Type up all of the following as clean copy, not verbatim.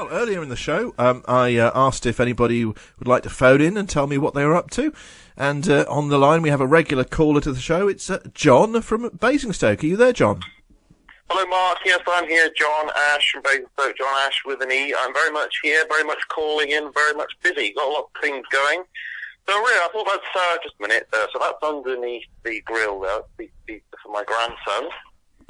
Well, earlier in the show, I asked if anybody would like to phone in and tell me what they were up to. And on the line, we have a regular caller to the show. It's John from Basingstoke. Are you there, John? Hello, Mark. Yes, I'm here. John Ashe from Basingstoke. John Ashe with an E. I'm very much here, very much calling in, very much busy. Got a lot of things going. So really, I thought that's just a minute. So that's underneath the grill there, for my grandson.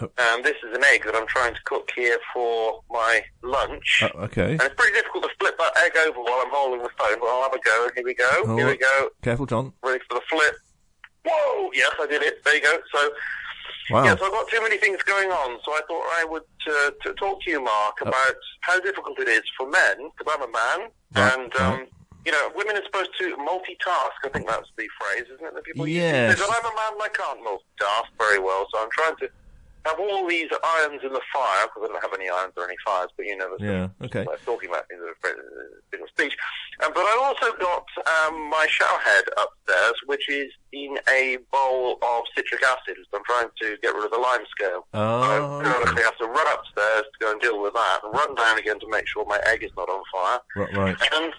Oh. And this is an egg that I'm trying to cook here for my lunch. Okay. And it's pretty difficult to flip that egg over while I'm holding the phone, but I'll have a go. Here we go. Oh, here we go. Careful, John. Ready for the flip. Whoa! Yes, I did it. There you go. So, wow. Yes, I've got too many things going on, so I thought I would to talk to you, Mark, about how difficult it is for men, because I'm a man, and you know, women are supposed to multitask. I think that's the phrase, isn't it, that people use? Yes. But I'm a man and I can't multitask very well, so I'm trying to have all these irons in the fire, because I don't have any irons or any fires, but you know, okay. I'm talking about in a speech. But I've also got my shower head upstairs, which is in a bowl of citric acid. So I'm trying to get rid of the lime scale. Oh, so I have to run upstairs to go and deal with that, and run down again to make sure my egg is not on fire. Right. And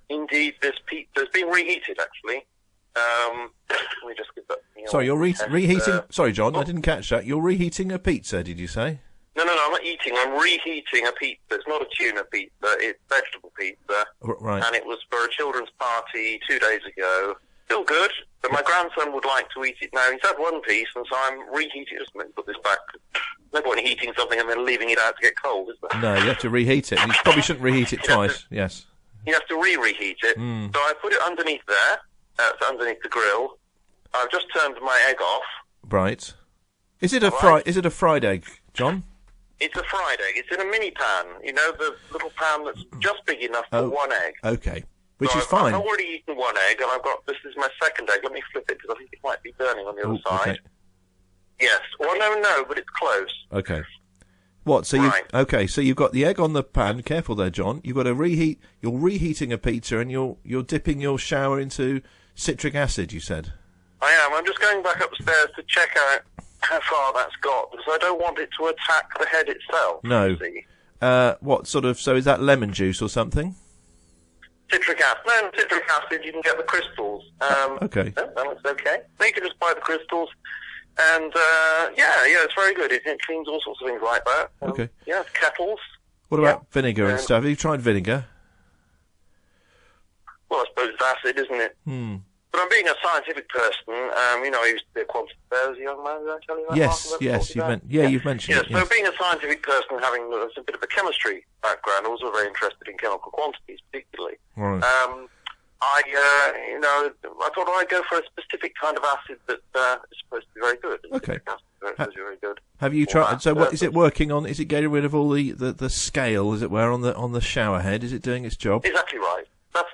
indeed, this pizza's been reheated, actually. Let me just give that. Sorry, you're reheating. Sorry, John, I didn't catch that. You're reheating a pizza, did you say? No, I'm not eating. I'm reheating a pizza. It's not a tuna pizza. It's vegetable pizza. Right. And it was for a children's party 2 days ago. Still good, but my grandson would like to eat it now. He's had one piece, and so I'm reheating. Just let me put this back. No point in heating something and then leaving it out to get cold, is there? No, you have to reheat it. You probably shouldn't reheat it twice. Yes. You have to reheat it. So I put it underneath there. It's underneath the grill. I've just turned my egg off. Right. Is it a fried egg, John? It's a fried egg. It's in a mini pan. You know, the little pan that's just big enough for one egg. Okay. Which is fine. I've already eaten one egg, and this is my second egg. Let me flip it, because I think it might be burning on the other side. Okay. Yes. Well, no, but it's close. Okay. What? So so you've got the egg on the pan. Careful there, John. You've got to reheat. You're reheating a pizza, and you're dipping your shower into citric acid. You said. I am. I'm just going back upstairs to check out how far that's got, because I don't want it to attack the head itself. No. See? What sort of? So is that lemon juice or something? Citric acid. No, citric acid. You can get the crystals. Okay. No, that looks okay. So you can just buy the crystals. And, it's very good. It cleans all sorts of things like that. Okay. Yeah, kettles. What about vinegar and stuff? Have you tried vinegar? Well, I suppose it's acid, isn't it? But I'm being a scientific person. I used to be a quantity surveyor as a young man. Did I tell you that? Yes. You've mentioned it. So being a scientific person, having a bit of a chemistry background, also very interested in chemical quantities, particularly. Right. I thought I'd go for a specific kind of acid that is supposed to be very good. Okay. Very good. Have you tried? So, what is it working on? Is it getting rid of all the scale, as it were, on the shower head? Is it doing its job? Exactly right. That's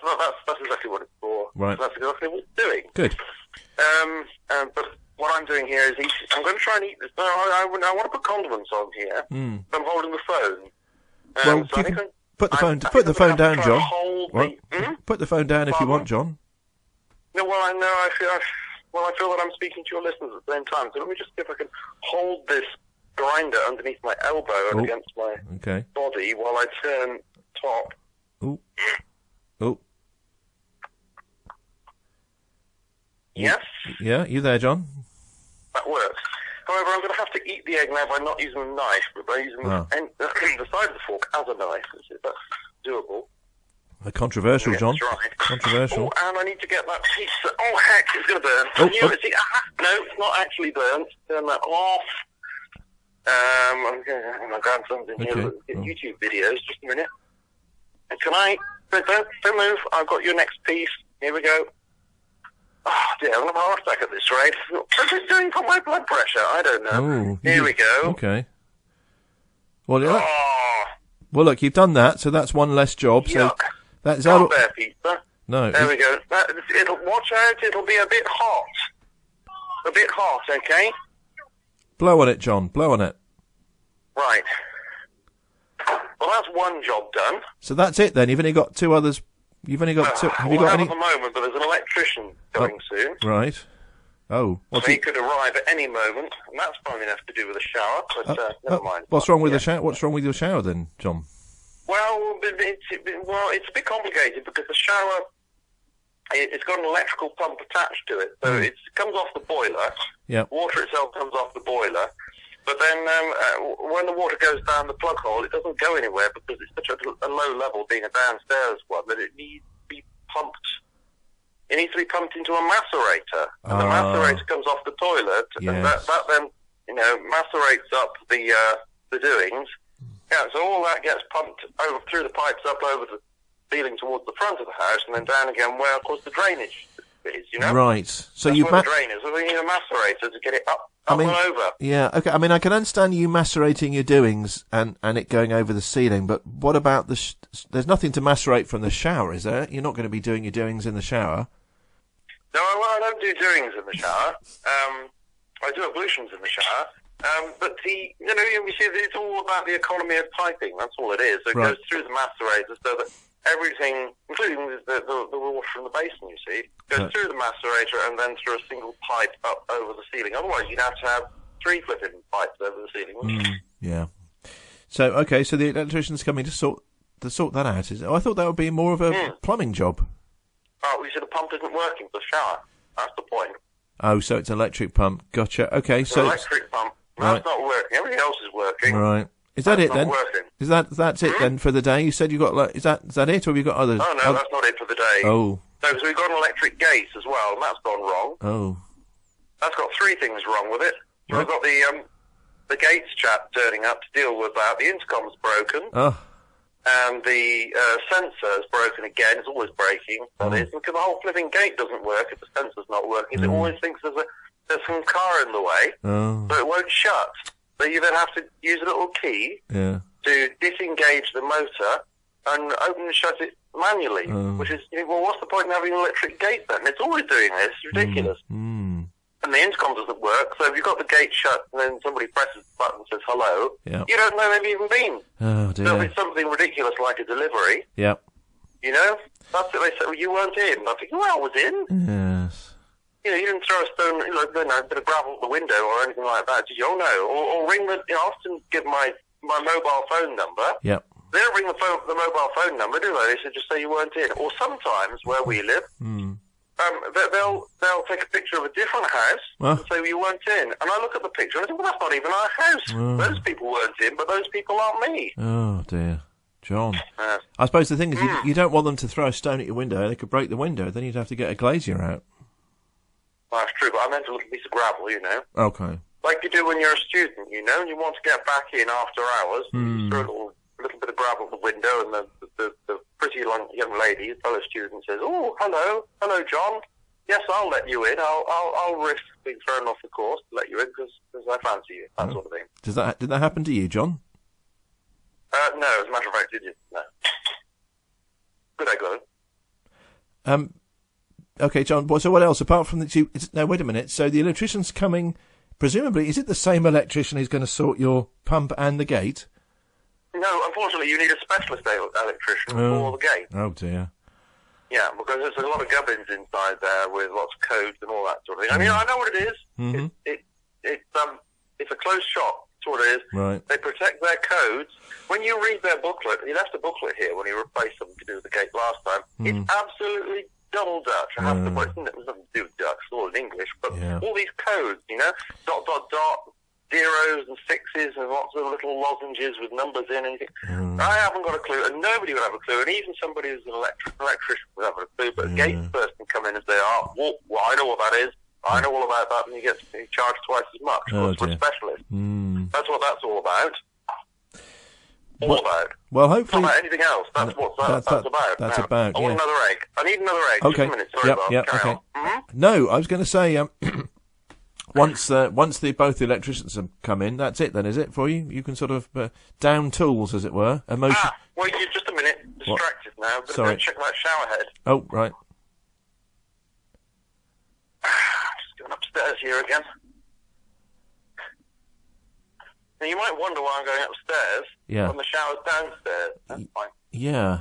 exactly what it's for. Right. That's exactly what it's doing. Good. But what I'm doing here is I'm going to try and eat this. I want to put condiments on here. I'm holding the phone. Put the phone down, John. Put the phone down if you want, John. No, well, I know. I feel that I'm speaking to your listeners at the same time. So let me just see if I can hold this grinder underneath my elbow and against my body while I turn top. Oh. Yes? Yeah, you there, John? That works. However, I'm going to have to eat the egg now by not using a knife, but by using the side of the fork as a knife. That's doable. Controversial, John. That's right. Controversial. Oh, and I need to get that pizza. Oh, heck, it's going to burn. No, it's not actually burnt. Turn that off. My grandson's in here looking at YouTube videos. Just a minute. And can I... Don't move. I've got your next piece. Here we go. Oh, dear, I'm going to have a heart attack at this rate. What's it doing for my blood pressure? I don't know. Here we go. Okay. Well, look, you've done that, so that's one less job. Yuck. So that's Can't bear pizza. No. There we go. Watch out, it'll be a bit hot. A bit hot, okay? Blow on it, John. Blow on it. Right. Well, that's one job done. So that's it then. You've only got two others. You've only got two. Have you got any? At the moment, but there's an electrician coming soon. Right. Oh. So he could arrive at any moment, and that's fine enough to do with a shower. But never mind. What's wrong with the shower? What's wrong with your shower then, John? Well, it's a bit complicated because the shower, it's got an electrical pump attached to it, so it comes off the boiler. Yep. Water itself comes off the boiler, but then when the water goes down the plug hole, it doesn't go anywhere because it's such a low level, being a downstairs one, that it needs to be pumped. It needs to be pumped into a macerator, and the macerator comes off the toilet, and that then macerates up the doings. Yeah, so all that gets pumped over through the pipes up over the ceiling towards the front of the house, and then down again where, of course, the drainage is. Right. So that's where the drain is. So we need a macerator to get it up and over. Yeah. Okay. I mean, I can understand you macerating your doings and it going over the ceiling, but what about there's nothing to macerate from the shower, is there? You're not going to be doing your doings in the shower. No, I don't do doings in the shower. I do ablutions in the shower. But we see it's all about the economy of piping. That's all it is. So it goes through the macerator, so that everything, including the water from the basin, you see, goes through the macerator and then through a single pipe up over the ceiling. Otherwise, you'd have to have 3 flipping pipes over the ceiling. Yeah. So so the electrician's coming to sort that out. I thought that would be more of a plumbing job. Oh, you said the pump isn't working for the shower. That's the point. Oh, so it's an electric pump. Gotcha. Okay, it's an electric pump. That's not working. Everything else is working. Right. Is that it then? Working. Is that's it then for the day? You said you got is that it, or have you got others? Oh no, that's not it for the day. Oh. No, because we've got an electric gate as well, and that's gone wrong. Oh. That's got 3 things wrong with it. So we've got the gates chap turning up to deal with that. The intercom's broken. Oh. And the sensor's broken again. It's always breaking. Because the whole flipping gate doesn't work if the sensor's not working. It always thinks there's some car in the way, so it won't shut. So you then have to use a little key to disengage the motor and open and shut it manually, which is, what's the point in having an electric gate then? It's always doing this. It's ridiculous. And the intercom doesn't work, so if you've got the gate shut and then somebody presses the button and says hello, you don't know they've even been. Oh, dear. So if it's something ridiculous like a delivery, that's it. They say, well, you weren't in. I think, well, I was in. Yes. You didn't throw a stone, a bit of gravel at the window or anything like that, did you? Oh, no. Or ring I often give my mobile phone number. Yep. They don't ring the mobile phone number, do they? They should just say you weren't in. Or sometimes, where we live, they'll take a picture of a different house and say, well, you weren't in. And I look at the picture and I think, well, that's not even our house. Those people weren't in, but those people aren't me. Oh, dear. John. I suppose the thing is, you don't want them to throw a stone at your window. They could break the window. Then you'd have to get a glazier out. Well, that's true, but I meant a little piece of gravel, Okay. Like you do when you're a student, and you want to get back in after hours. You throw a little bit of gravel at the window, and the pretty young lady, fellow student, says, "Oh, hello, John. Yes, I'll let you in. I'll risk being thrown off the course to let you in because I fancy you." That sort of thing. Did that happen to you, John? No, as a matter of fact, did you? No. Good idea. Okay, John. So what else apart from the? No, wait a minute. So the electrician's coming. Presumably, is it the same electrician who's going to sort your pump and the gate? No, unfortunately, you need a specialist electrician for the gate. Oh dear. Yeah, because there's a lot of gubbins inside there with lots of codes and all that sort of thing. I mean, I know what it is. It's a closed shop. That's what it is. Right. They protect their codes. When you read their booklet, he left a booklet here when he replaced something to do with the gate last time. It's absolutely double Dutch. I have to put it doesn't have to do with Dutch, it's all in English, but all these codes, dot, dot, dot, zeros and sixes and lots of little lozenges with numbers in and anything. I haven't got a clue, and nobody would have a clue, and even somebody who's an electrician would have a clue, but a gate person come in and say, well, I know what that is. I know all about that, and you get charged twice as much. For a specialist. That's what that's all about. Well, hopefully... Not about anything else. That's what that's about. That's about, I want another egg. I need another egg. Okay. Just a minute. Sorry, Bob. Carry okay. on. No, I was going to say, once both the electricians have come in, that's it then, is it, for you? You can sort of down tools, as it were. Well, you just a minute. Distracted now. I'm going to go check that shower head. Oh, right. Just going upstairs here again. Now, you might wonder why I'm going upstairs when the shower's downstairs. That's fine. Yeah.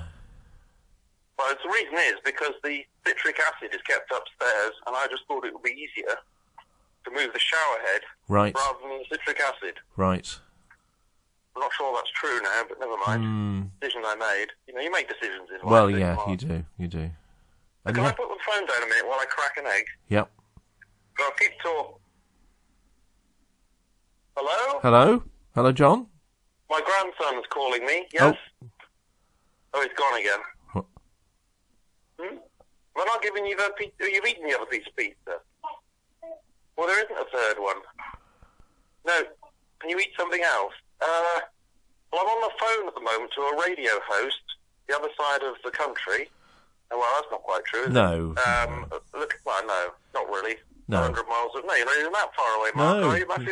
Well, the reason is because the citric acid is kept upstairs, and I just thought it would be easier to move the shower head rather than the citric acid. Right. I'm not sure that's true now, but never mind. Decision I made. You know, you make decisions in life. Well, yeah, you do. Can I put the phone down a minute while I crack an egg? Yep. I'll keep talking. Hello? Hello? Hello, John? My grandson's calling me, yes? Oh, he's gone again. What? We're not giving you the pizza. You've eaten the other piece of pizza. Well, there isn't a third one. No. Can you eat something else? Well, I'm on the phone at the moment to a radio host, the other side of the country. Oh, well, that's not quite true, is no. it? Look, well, no, not really. No. 100 miles of... No, you're not even that far away, Mark. No. Are you about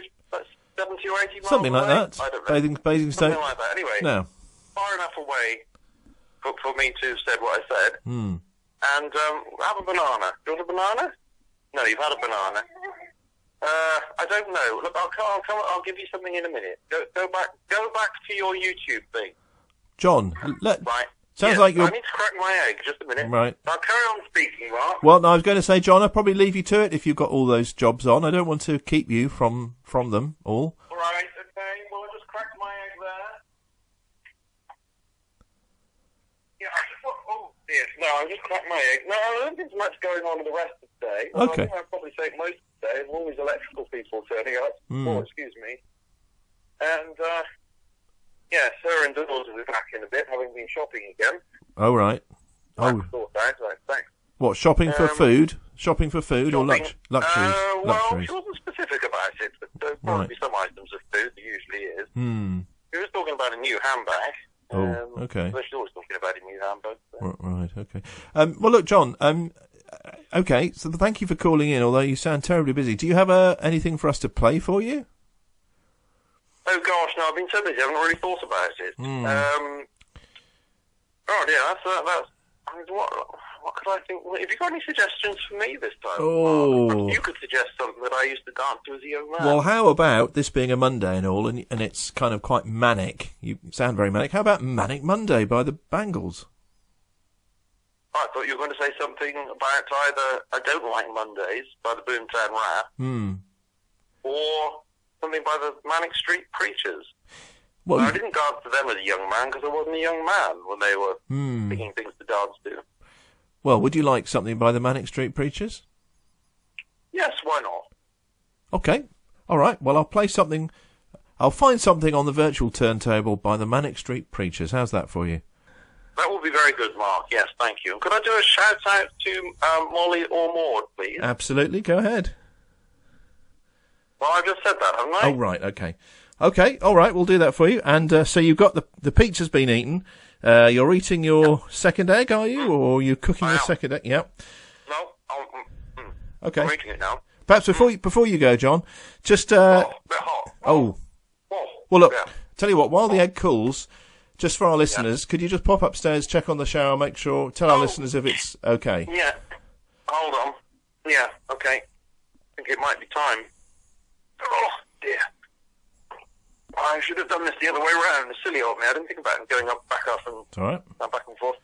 70 or 80 miles Something like away? that. I don't know. Basingstoke. Something like that. Anyway, No. far enough away for me to have said what I said. And have a banana. Do you want a banana? No, you've had a banana. I don't know. Look, I'll give you something in a minute. Go back to your YouTube thing. John, right. Sounds like you're... I need to crack my egg. Just a minute. Right. I'll carry on speaking, Mark. Well, no, I was going to say, John, I'll probably leave you to it if you've got all those jobs on. I don't want to keep you from them all. All right, okay. Well, I'll just crack my egg there. Yeah, oh, dear. No, I'll just crack my egg. No, I don't think there's much going on with the rest of the day. Well, Okay. I think I'd probably say most of the day. There's always electrical people turning up. Oh, excuse me. And, yes, her and daughters will be back in a bit, having been shopping again. Oh, right. Right, thanks. What, shopping for food? Shopping for food or luxuries? Well, Luxuries. she wasn't specific about it, but there'll probably be some items of food. There usually is. She was talking about a new handbag. Oh, okay. Well, she's always talking about a new handbag. So. Right, okay. Well, look, John, okay, so thank you for calling in, although you sound terribly busy. Do you have anything for us to play for you? Oh, gosh, no, I've been so busy, I haven't really thought about it. Oh, yeah, that's I mean, what could I think? Have you got any suggestions for me this time? Oh. You could suggest something that I used to dance to as a young man. Well, how about this being a Monday and all, and it's kind of quite manic. You sound very manic. How about Manic Monday by the Bangles? I thought you were going to say something about either I Don't Like Mondays by the Boomtown Rat, or something by the Manic Street Preachers. Well, I didn't dance to them as a young man because I wasn't a young man when they were picking things to dance to. Well, would you like something by the Manic Street Preachers? Yes, why not? Okay. All right. Well, I'll play something. I'll find something on the virtual turntable by the Manic Street Preachers. How's that for you? That would be very good, Mark. Yes, thank you. Could I do a shout-out to Molly or Maud, please? Absolutely. Go ahead. Well, I just said that, haven't I? Oh, right. Okay. Okay. All right. We'll do that for you. And so you've got the pizza's been eaten. You're eating your second egg, are you? Or you're cooking your second egg? Yep. No. Okay. I'm eating it now. Perhaps before you go, John, just... a bit hot. Oh. Well, look, tell you what, while the egg cools, just for our listeners, could you just pop upstairs, check on the shower, make sure, tell our listeners if it's okay? Yeah. Hold on. Yeah, okay. I think it might be time. Oh, dear. I should have done this the other way around. It's silly of me. I didn't think about it going back up and It's all right. back and forth.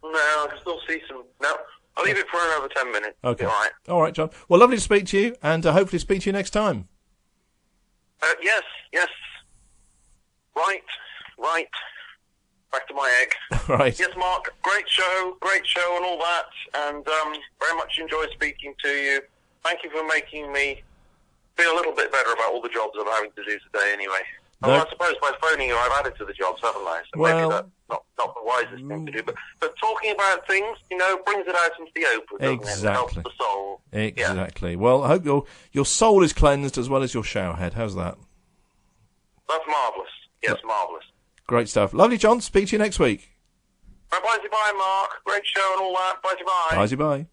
No, I can still see some... No, I'll leave it for another 10 minutes. Okay. All right. All right, John. Well, lovely to speak to you, and hopefully speak to you next time. Yes. Right. Back to my egg. Right. Yes, Mark, great show and all that, and very much enjoyed speaking to you. Thank you for making me feel a little bit better about all the jobs I'm having to do today anyway. No. Well, I suppose by phoning you I've added to the jobs, haven't I? So maybe that's not the wisest thing to do. But talking about things, brings it out into the open, doesn't Exactly. it? It helps the soul. Exactly. Yeah. Well, I hope your soul is cleansed as well as your shower head. How's that? That's marvellous. Yes, marvellous. Great stuff. Lovely, John. Speak to you next week. Bye-bye, Mark. Great show and all that. Bye-bye. Bye-bye.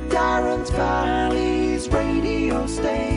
Darren's Valley's radio station.